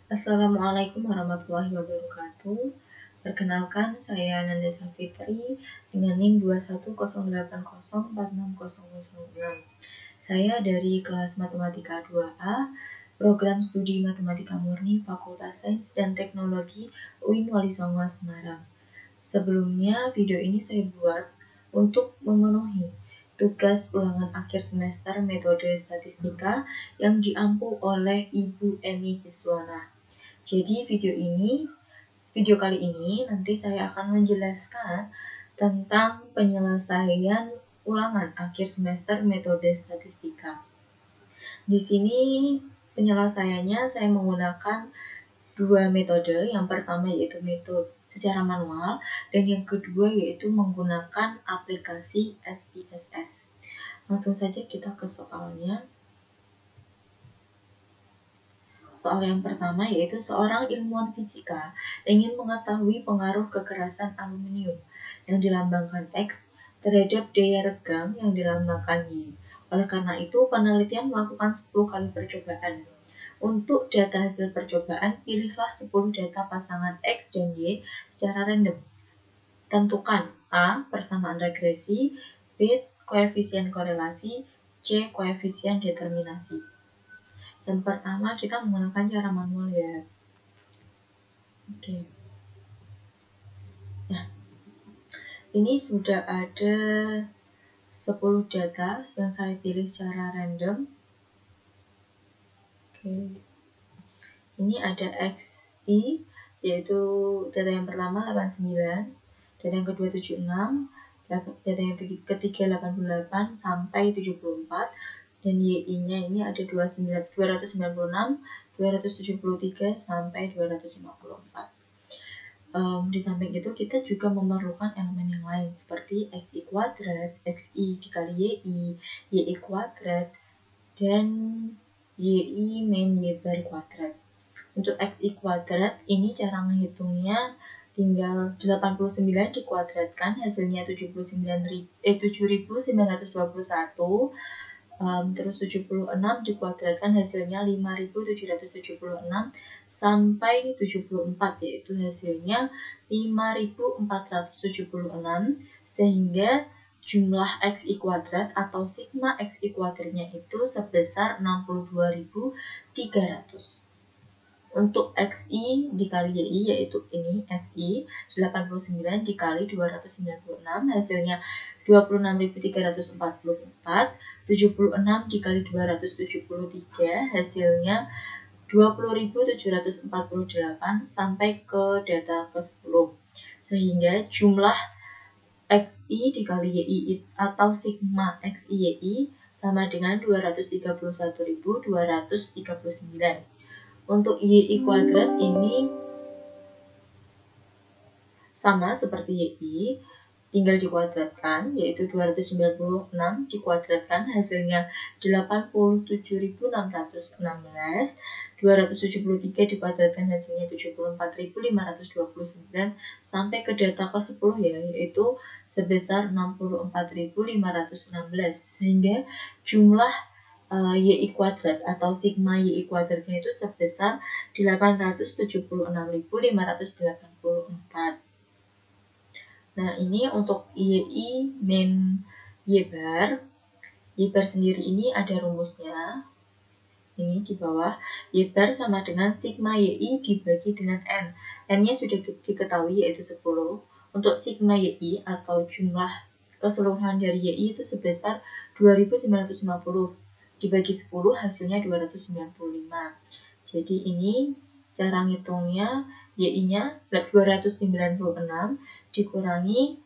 Assalamualaikum warahmatullahi wabarakatuh. Perkenalkan, saya Nanda Safitri dengan NIM 21080466006. Saya dari kelas Matematika 2A, Program Studi Matematika Murni Fakultas Sains dan Teknologi UIN Wali Songo Semarang. Sebelumnya, video ini saya buat untuk memenuhi tugas ulangan akhir semester metode statistika yang diampu oleh Ibu Eni Siswana. Jadi video kali ini nanti saya akan menjelaskan tentang penyelesaian ulangan akhir semester metode statistika. Di sini penyelesaiannya saya menggunakan dua metode. Yang pertama yaitu metode secara manual dan yang kedua yaitu menggunakan aplikasi SPSS. Langsung saja kita ke soalnya. Soal yang pertama yaitu seorang ilmuwan fisika ingin mengetahui pengaruh kekerasan aluminium yang dilambangkan X terhadap daya regam yang dilambangkan Y. Oleh karena itu, penelitian melakukan 10 kali percobaan. Untuk data hasil percobaan, pilihlah 10 data pasangan X dan Y secara random. Tentukan A. Persamaan regresi, B. Koefisien korelasi, C. Koefisien determinasi. Yang pertama kita menggunakan cara manual ya. Oke. Nah, ini sudah ada 10 data yang saya pilih secara random. Oke. Ini ada XI, yaitu data yang pertama 89, data yang kedua 76, data yang ketiga 88 sampai 74, dan YI-nya ini ada 296, 273 sampai 254. Di samping itu kita juga memerlukan elemen yang lain seperti XI kuadrat, XI dikali YI, YI kuadrat, dan YI min Y bar kuadrat. Untuk XI kuadrat ini cara menghitungnya tinggal 89 dikuadratkan hasilnya 7921, terus 76 dikuadratkan hasilnya 5776 sampai 74 yaitu hasilnya 5476, sehingga jumlah XI kuadrat atau sigma XI kuadratnya itu sebesar 62.300. Untuk XI dikali YI yaitu ini XI 89 dikali 296 hasilnya 26.344, 76 dikali 273 hasilnya 20.748 sampai ke data ke-10, sehingga jumlah XI dikali YI atau sigma XI YI sama dengan 231.239. Untuk YI kuadrat ini sama seperti YI, tinggal dikuadratkan, yaitu 296 dikuadratkan hasilnya 87.616, 273 dikuadratkan hasilnya 74.529 sampai ke data ke-10 ya, yaitu sebesar 64.516, sehingga jumlah YI kuadrat atau sigma YI kuadratnya itu sebesar 876.584. Nah, ini untuk YI min Y bar. Y bar sendiri ini ada rumusnya. Ini di bawah. Y bar sama dengan sigma YI dibagi dengan N. N-nya sudah diketahui yaitu 10. Untuk sigma YI atau jumlah keseluruhan dari YI itu sebesar 2950. Dibagi 10 hasilnya 295. Jadi ini cara ngitungnya, YI-nya 296 dikurangi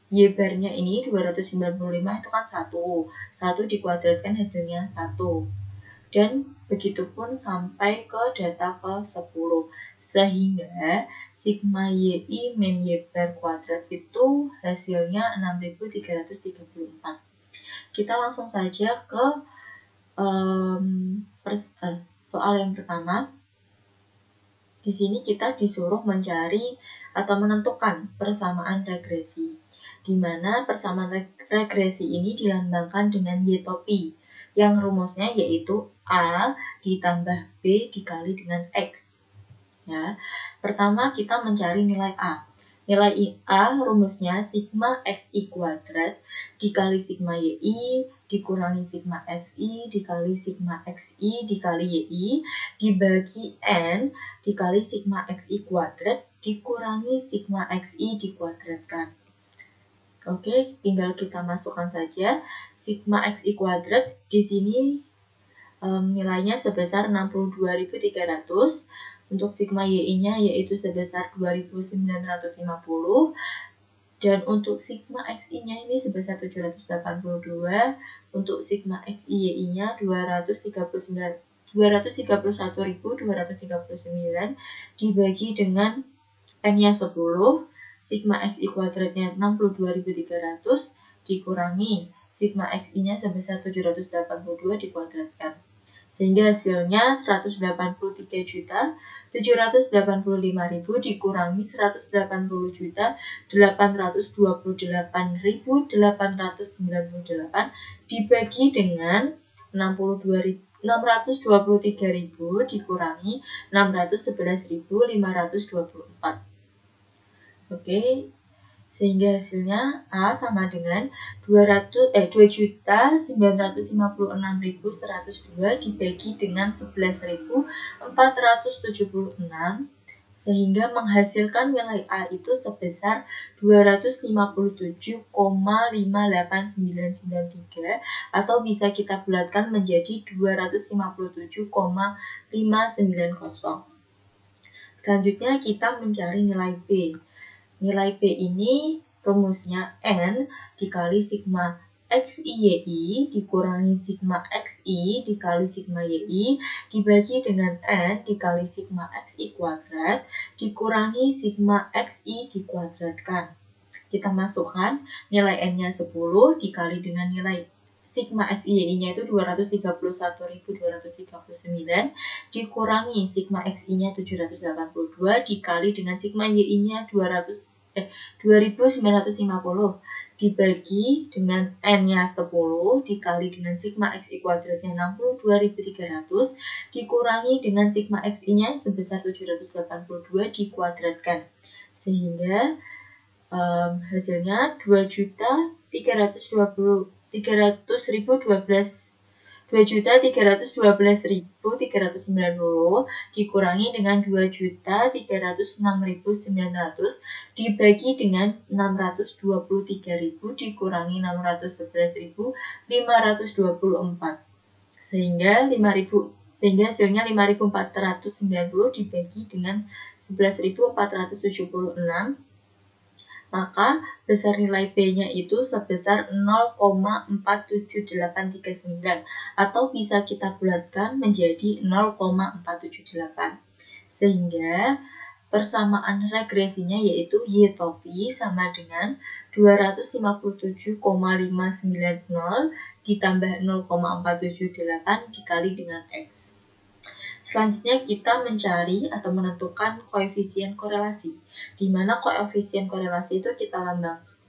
Y bar-nya ini 295 itu kan 1. 1 dikuadratkan hasilnya 1. Dan begitupun sampai ke data ke-10. Sehingga sigma YI min Y bar kuadrat itu hasilnya 6334. Kita langsung saja ke soal yang pertama. Di sini kita disuruh mencari atau menentukan persamaan regresi, di mana persamaan regresi ini dilambangkan dengan Y topi. yang rumusnya yaitu A ditambah B dikali dengan X. Ya, pertama kita mencari nilai A. Nilai A rumusnya sigma XI kuadrat dikali sigma YI dikurangi sigma XI dikali sigma XI dikali YI dibagi N dikali sigma XI kuadrat dikurangi sigma XI dikuadratkan. Oke, tinggal kita masukkan saja sigma XI kuadrat di sini nilainya sebesar 62.300. Untuk sigma YI-nya yaitu sebesar 2.950 dan untuk sigma XI-nya ini sebesar 782, untuk sigma XI YI-nya 231.239 dibagi dengan N-nya 10, sigma XI kuadratnya 62.300 dikurangi sigma XI-nya sebesar 782 dikuadratkan. Sehingga hasilnya 183.785.000 dikurangi 180.828.898 dibagi dengan 623.000 dikurangi 611.524. Oke, sehingga hasilnya A sama dengan 2.956.102 dibagi dengan 11.476 sehingga menghasilkan nilai A itu sebesar 257,58993 atau bisa kita bulatkan menjadi 257,590. Selanjutnya kita mencari nilai B. Nilai B ini rumusnya N dikali sigma XI YI dikurangi sigma XI dikali sigma YI dibagi dengan N dikali sigma XI kuadrat dikurangi sigma XI dikuadratkan. Kita masukkan nilai N-nya 10 dikali dengan nilai sigma XI YI-nya itu 231.239 dikurangi sigma XI-nya 782 dikali dengan sigma YI-nya 2.950 dibagi dengan N-nya 10 dikali dengan sigma XI kuadratnya 62.300 dikurangi dengan sigma XI-nya sebesar 782 dikuadratkan. Sehingga hasilnya 2.312.390 dikurangi dengan 2.306.900 dibagi dengan 623.000 dikurangi 611.524 sehingga hasilnya 5.490 dibagi dengan 11.476, maka besar nilai B-nya itu sebesar 0,47839 atau bisa kita bulatkan menjadi 0,478. Sehingga persamaan regresinya yaitu Y topi sama dengan 257,590 ditambah 0,478 dikali dengan X. Selanjutnya kita mencari atau menentukan koefisien korelasi, di mana koefisien korelasi itu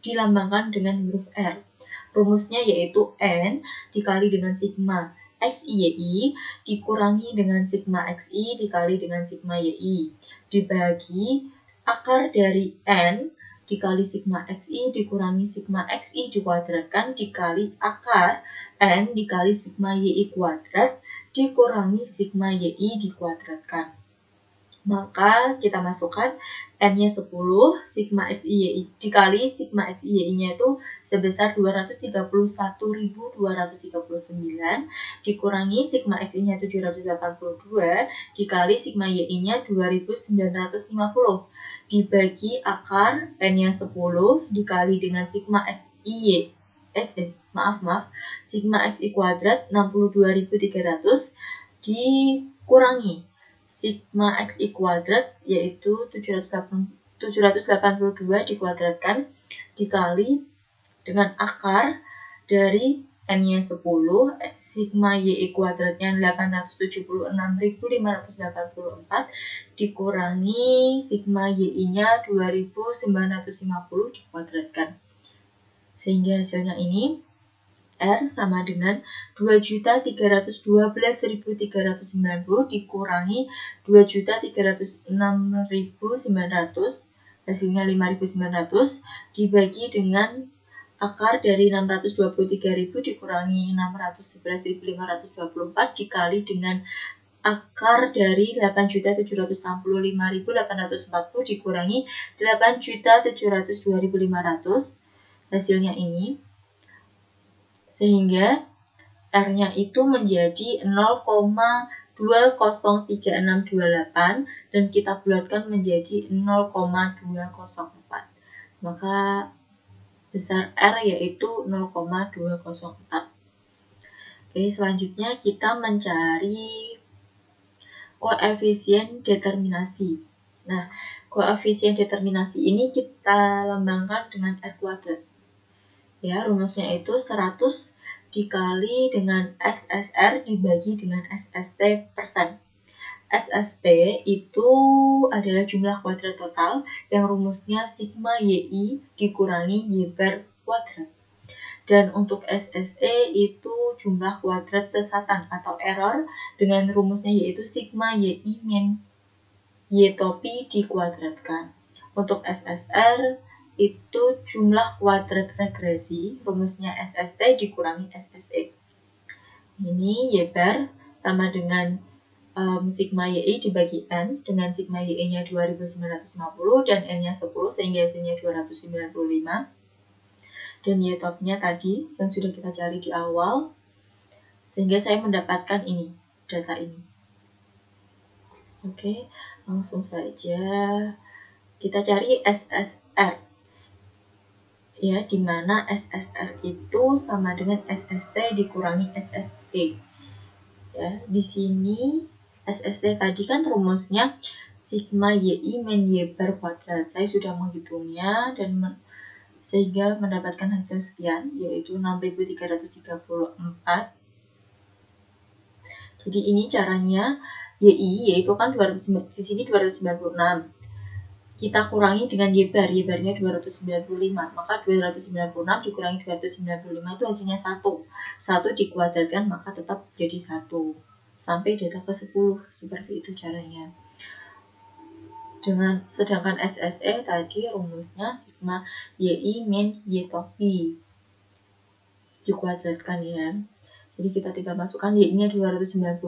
dilambangkan dengan huruf R. Rumusnya yaitu N dikali dengan sigma XI YI dikurangi dengan sigma XI dikali dengan sigma YI dibagi akar dari N dikali sigma XI dikurangi sigma XI dikuadratkan dikali akar N dikali sigma YI kuadrat dikurangi sigma YI dikuadratkan. Maka kita masukkan N-nya 10, sigma XI YI dikali sigma XI YI-nya itu sebesar 231.239 dikurangi sigma XI-nya 782 dikali sigma YI-nya 2.950 dibagi akar N-nya 10 dikali dengan sigma XI sigma XI kuadrat 62.300 dikurangi sigma XI kuadrat yaitu 782 dikuadratkan dikali dengan akar dari N-nya 10, sigma YI kuadratnya 876.584 dikurangi sigma YI-nya 2.950 dikuadratkan. Sehingga hasilnya ini R sama dengan 2.312.390 dikurangi 2.306.900, hasilnya 5.900, dibagi dengan akar dari 623.000 dikurangi 611.524 dikali dengan akar dari 8.765.840 dikurangi 8.702.500, hasilnya ini. Sehingga R-nya itu menjadi 0,203628 dan kita bulatkan menjadi 0,204. Maka besar R yaitu 0,204. Oke, selanjutnya kita mencari koefisien determinasi. Nah, koefisien determinasi ini kita lambangkan dengan R kuadrat. Ya, rumusnya itu 100 dikali dengan SSR dibagi dengan SST persen. SST itu adalah jumlah kuadrat total yang rumusnya sigma YI dikurangi Y bar kuadrat. Dan untuk SSE itu jumlah kuadrat sesatan atau error dengan rumusnya yaitu sigma YI min Y topi dikuadratkan. Untuk SSR itu jumlah kuadrat regresi, rumusnya SST dikurangi SSE. Ini Y bar sama dengan sigma YI dibagi N, dengan sigma YI-nya 2950 dan N-nya 10 sehingga hasilnya 295. Dan Y top-nya tadi yang sudah kita cari di awal, sehingga saya mendapatkan ini, data ini. Oke, langsung saja kita cari SSR. Ya, di mana SSR itu sama dengan SST dikurangi SSE. Ya, di sini SST tadi kan rumusnya sigma YI min Y bar kuadrat. Saya sudah menghitungnya dan sehingga mendapatkan hasil sekian, yaitu 6.334. Jadi ini caranya YI, yaitu kan 200, di sini 296. Kita kurangi dengan Y bar, Y barnya 295. Maka 296 dikurangi 295 itu hasilnya 1. 1 dikuadratkan maka tetap jadi 1. Sampai data ke 10. Seperti itu caranya. Sedangkan SSE tadi rumusnya sigma YI min Y topi dikuadratkan ya. Jadi kita tinggal masukkan Y-nya 296,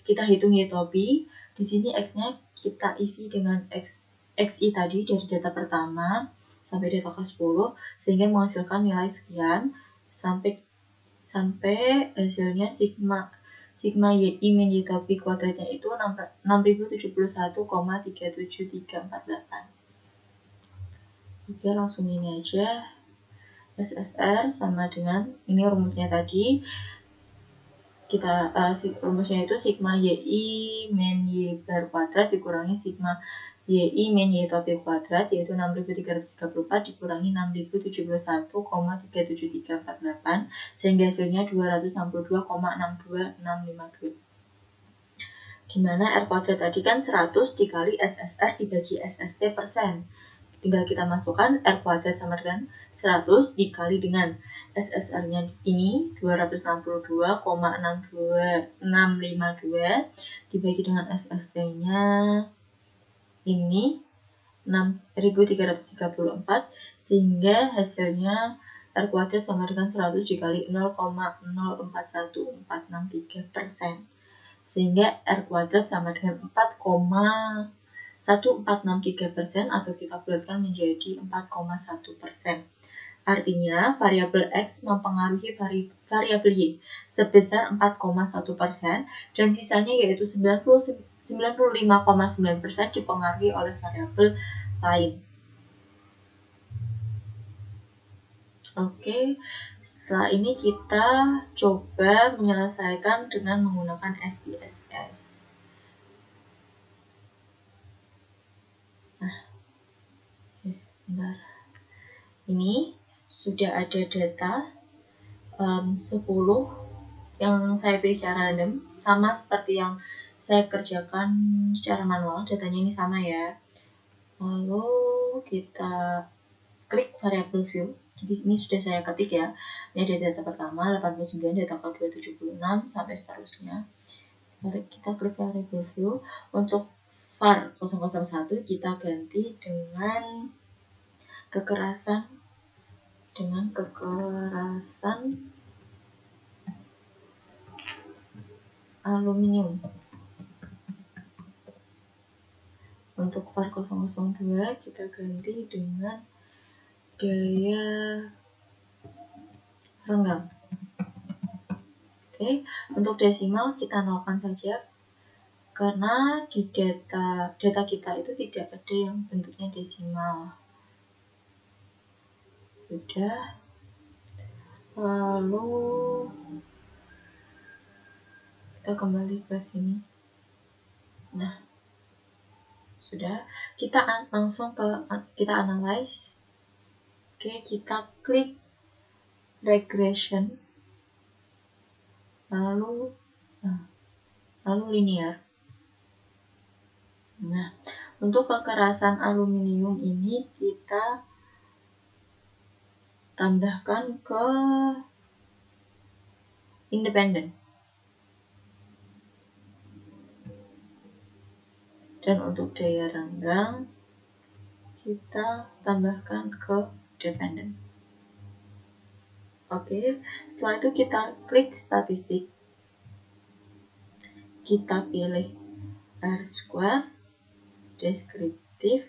kita hitung Y topi. Di sini X-nya kita isi dengan XI tadi dari data pertama sampai data ke-10 sehingga menghasilkan nilai sekian sampai hasilnya sigma YI min Y topi kuadratnya itu 6071,37348. Oke, langsung ini aja. SSR sama dengan ini rumusnya tadi. Kita rumusnya itu sigma YI min Y bar kuadrat dikurangi sigma YI min Y topi kuadrat, yaitu 6.334 dikurangi 6.071,37348 sehingga hasilnya 262,62652. Dimana R kuadrat tadi kan 100 dikali SSR dibagi SST persen. Tinggal kita masukkan R kuadrat sama dengan 100 dikali dengan SSR-nya ini 262,62652 dibagi dengan SST-nya ini 6.334 sehingga hasilnya R kuadrat sama dengan 100 dikali 0,041463%. Sehingga R kuadrat sama dengan 4,1463% atau kita bulatkan menjadi 4,1%. Artinya variabel X mempengaruhi variabel Y sebesar 4,1% dan sisanya yaitu 95,9% dipengaruhi oleh variabel lain. Oke, setelah ini kita coba menyelesaikan dengan menggunakan SPSS. Nah, bentar. Ini sudah ada data 10 yang saya pilih secara random, sama seperti yang saya kerjakan secara manual, datanya ini sama ya. Lalu kita klik variable view. Jadi ini sudah saya ketik ya. Ini ada data pertama 89, data kedua 76 sampai seterusnya. Kita klik variable view. Untuk var 001 kita ganti dengan kekerasan aluminium. Untuk var 002 kita ganti dengan daya renggang. Oke, untuk desimal kita nolkan saja karena di data kita itu tidak ada yang bentuknya desimal. Sudah. Lalu kita kembali ke sini. Nah, sudah. Kita langsung kita analyze. Oke, kita klik regression. Lalu linear. Nah, untuk kekerasan aluminium ini kita tambahkan ke independen. Dan untuk daya renggang kita tambahkan ke dependen. Oke, setelah itu kita klik statistik. Kita pilih R-square, deskriptif,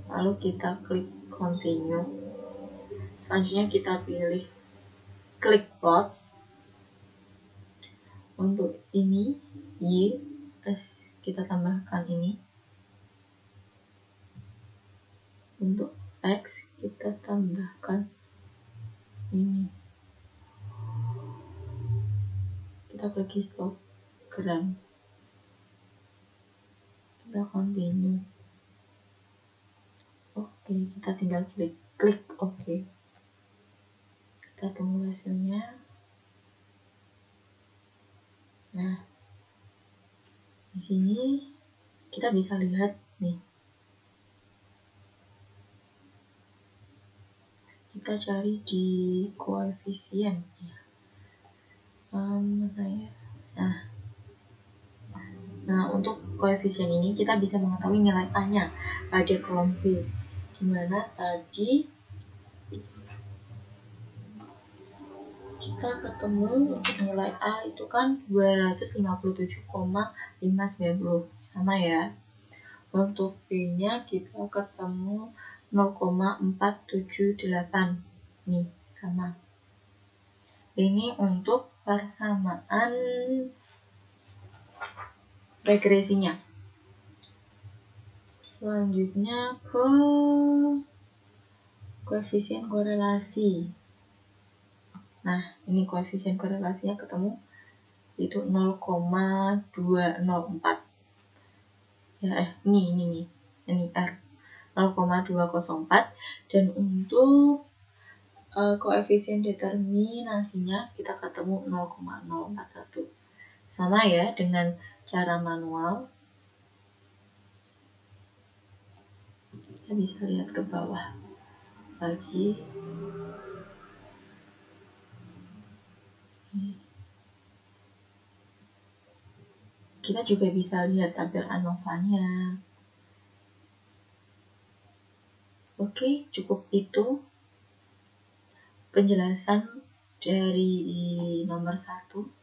lalu kita klik continue. Selanjutnya kita pilih klik plots. Untuk ini Y, kita tambahkan ini. Untuk X kita tambahkan ini. Kita klik histogram. Kita continue. Oke, kita tinggal klik oke. Kita tunggu hasilnya. Nah, di sini kita bisa lihat nih. Kita cari di koefisien ya. Nah, untuk koefisien ini kita bisa mengetahui nilai A-nya pada kolom B. Dimana tadi kita ketemu untuk nilai A itu kan 257,590, sama ya. Untuk B-nya kita ketemu 0,478, nih sama. Ini untuk persamaan regresinya. Selanjutnya ke koefisien korelasi. Nah, ini koefisien korelasinya ketemu itu 0,204. Ya, ini R 0,204. Dan untuk koefisien determinasinya kita ketemu 0,041. Sama ya dengan cara manual. Kita bisa lihat ke bawah lagi. Kita juga bisa lihat tabel ANOVA-nya. Oke, cukup itu penjelasan dari nomor 1.